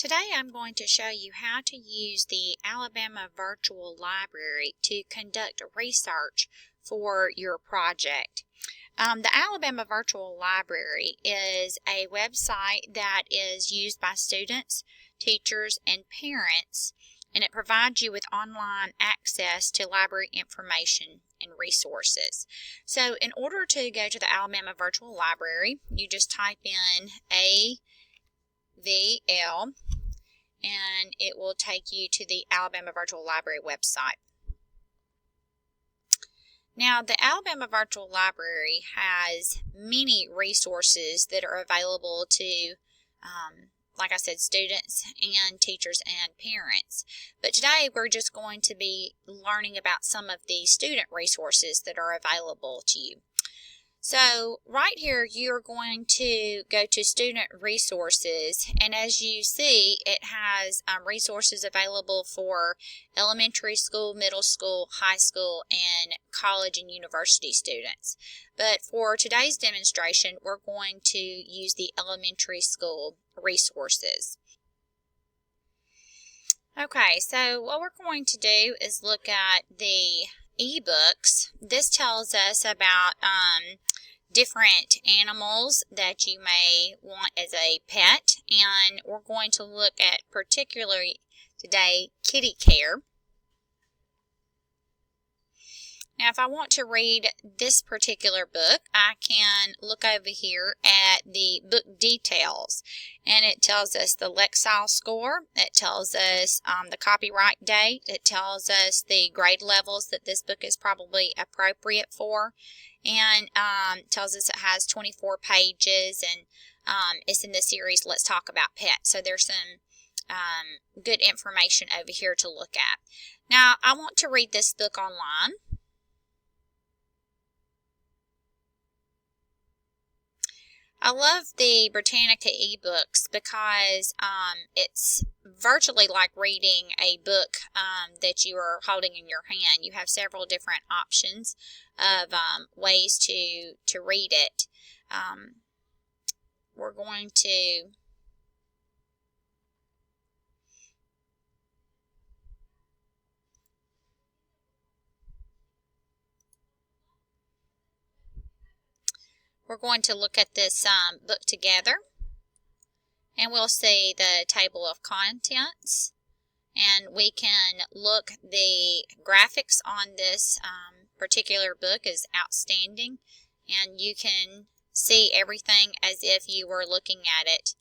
Today I'm going to show you how to use the Alabama Virtual Library to conduct research for your project. The Alabama Virtual Library is a website that is used by students, teachers, and parents, and it provides you with online access to library information and resources. So in order to go to the Alabama Virtual Library, you just type in AVL and it will take you to the Alabama Virtual Library website. Now, the Alabama Virtual Library has many resources that are available to, like I said, students and teachers and parents. But today we're just going to be learning about some of the student resources that are available to you. So right here you're going to go to student resources, and as you see it has resources available for elementary school, middle school, high school, and college and university students. But for today's demonstration we're going to use the elementary school resources. Okay, so what we're going to do is look at the ebooks. This tells us about different animals that you may want as a pet, and we're going to look at particularly today kitty care. Now if I want to read this particular book, I can look over here at the book details, and it tells us the Lexile score, it tells us the copyright date, it tells us the grade levels that this book is probably appropriate for, and tells us it has 24 pages, and it's in the series Let's Talk About Pets. So there's some good information over here to look at. Now I want to read this book online. I love the Britannica ebooks because it's virtually like reading a book that you are holding in your hand. You have several different options of ways to read it. We're going to look at this book together, and we'll see the table of contents, and we can look. The graphics on this particular book is outstanding, and you can see everything as if you were looking at it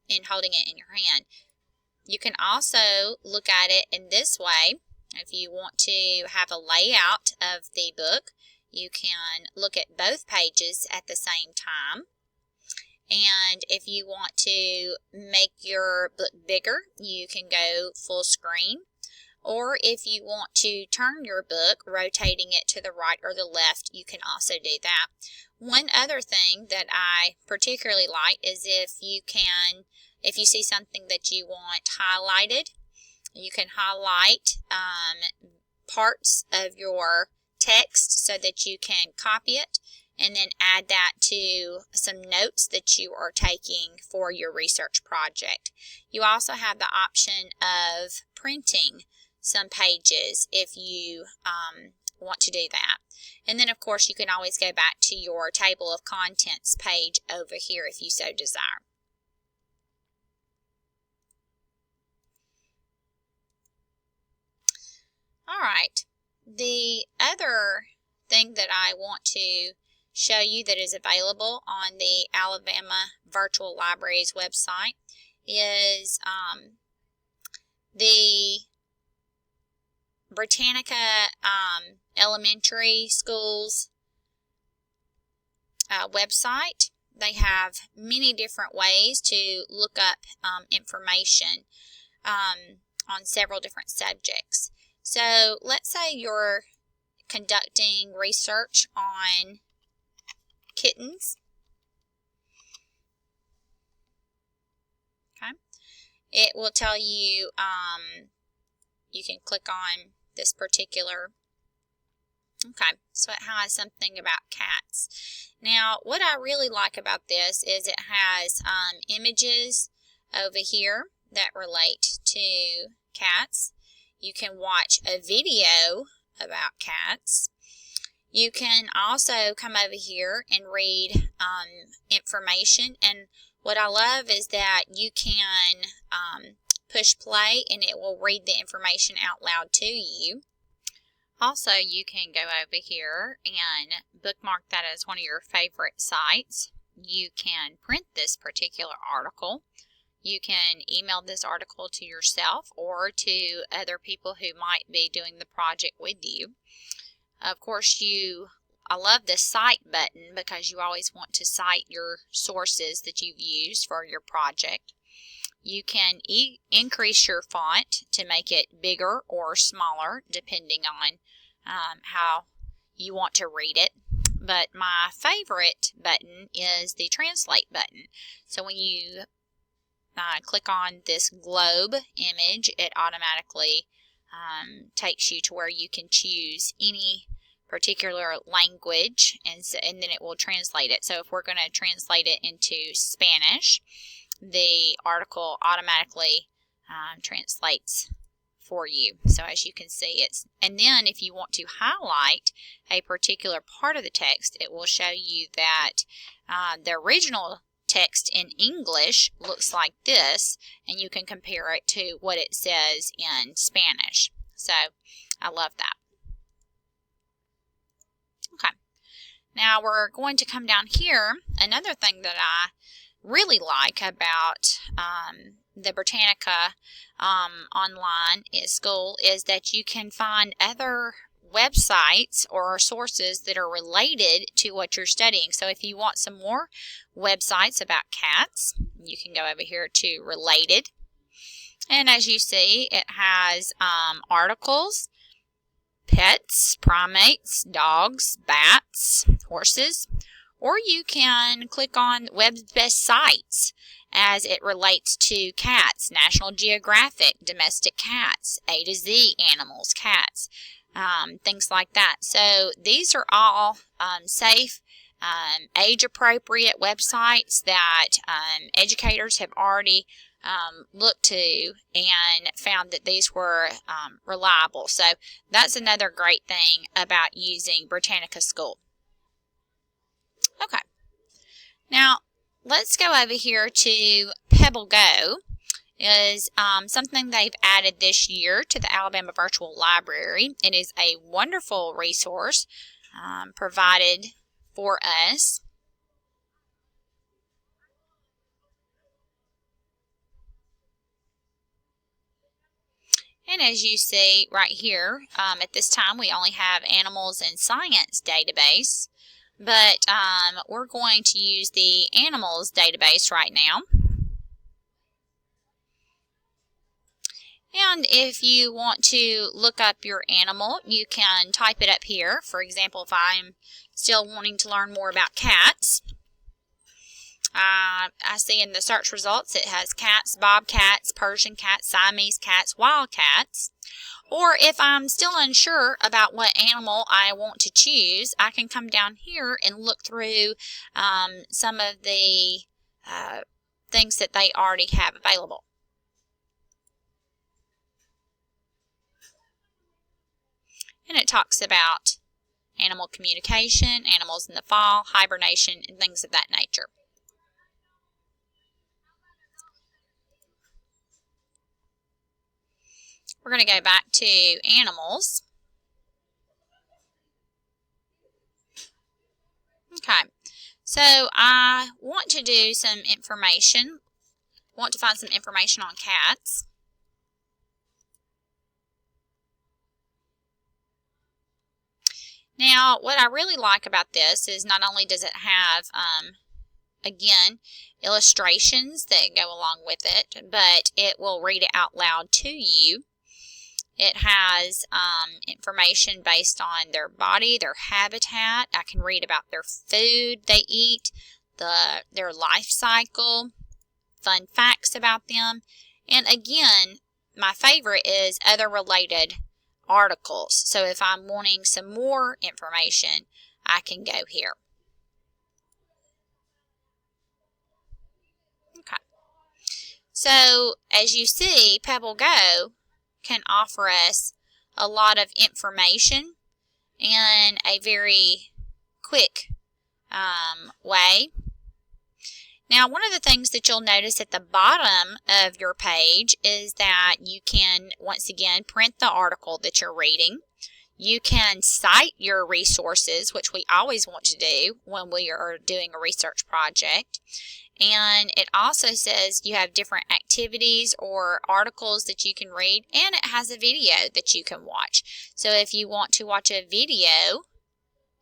and holding it in your hand. You can also look at it in this way. If you want to have a layout of the book, you can look at both pages at the same time. And if you want to make your book bigger, you can go full screen. Or if you want to turn your book, rotating it to the right or the left, you can also do that. One other thing that I particularly like is if you see something that you want highlighted, you can highlight parts of your text so that you can copy it and then add that to some notes that you are taking for your research project. You also have the option of printing some pages if you want to do that. And then of course you can always go back to your table of contents page over here if you so desire. Alright, the other thing that I want to show you that is available on the Alabama Virtual Library's website is the Britannica Elementary School's website. They have many different ways to look up information on several different subjects. So let's say you're conducting research on kittens. Okay. It will tell you, you can click on this particular. Okay, so it has something about cats. Now, what I really like about this is it has images over here that relate to cats. You can watch a video about cats. You can also come over here and read information, and what I love is that you can push play and it will read the information out loud to you. Also, you can go over here and bookmark that as one of your favorite sites. You can print this particular article. You can email this article to yourself or to other people who might be doing the project with you. Of course, I love the cite button because you always want to cite your sources that you've used for your project. You can increase your font to make it bigger or smaller depending on how you want to read it. But my favorite button is the translate button. So when you click on this globe image, it automatically takes you to where you can choose any particular language, and then it will translate it. So if we're going to translate it into Spanish, the article automatically translates for you. So as you can see, and then if you want to highlight a particular part of the text, it will show you that the original text in English looks like this, and you can compare it to what it says in Spanish. So I love that. Okay, now we're going to come down here. Another thing that I really like about the Britannica online school is that you can find other websites or sources that are related to what you're studying. So if you want some more websites about cats, you can go over here to related, and as you see, it has articles, pets, primates, dogs, bats, horses, or you can click on Web's Best Sites as it relates to cats, National Geographic, domestic cats, A to Z animals, cats, things like that. So these are all safe, age-appropriate websites that educators have already looked to and found that these were reliable. So that's another great thing about using Britannica School. Okay, now let's go over here to Pebble Go. Is something they've added this year to the Alabama Virtual Library. It is a wonderful resource provided for us. And as you see right here, at this time we only have Animals and Science database, but we're going to use the Animals database right now. And if you want to look up your animal, you can type it up here. For example, if I'm still wanting to learn more about cats, I see in the search results it has cats, bobcats, Persian cats, Siamese cats, wild cats. Or if I'm still unsure about what animal I want to choose, I can come down here and look through some of the things that they already have available. And it talks about animal communication, animals in the fall, hibernation, and things of that nature. We're going to go back to animals. Okay, so I want to do some information, want to find some information on cats. Now, what I really like about this is not only does it have, again, illustrations that go along with it, but it will read it out loud to you. It has information based on their body, their habitat. I can read about their food they eat, their life cycle, fun facts about them. And again, my favorite is other related articles. So if I'm wanting some more information, I can go here. Okay. So as you see, Pebble Go can offer us a lot of information in a very quick way. Now, one of the things that you'll notice at the bottom of your page is that you can, once again, print the article that you're reading. You can cite your resources, which we always want to do when we are doing a research project. And it also says you have different activities or articles that you can read, and it has a video that you can watch. So if you want to watch a video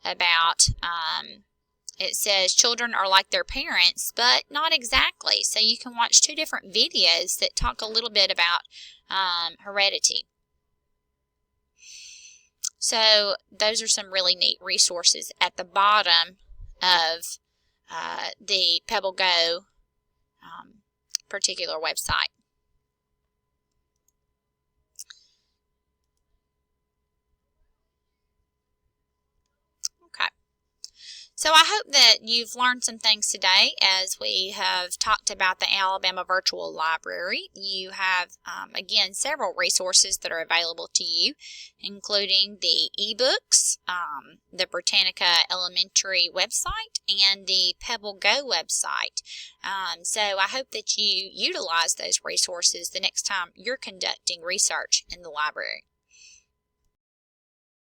about, it says children are like their parents, but not exactly. So you can watch two different videos that talk a little bit about heredity. So those are some really neat resources at the bottom of the Pebble Go particular website. Okay. So I hope that you've learned some things today as we have talked about the Alabama Virtual Library. You have, again, several resources that are available to you, including the ebooks, the Britannica Elementary website, and the Pebble Go website. So I hope that you utilize those resources the next time you're conducting research in the library.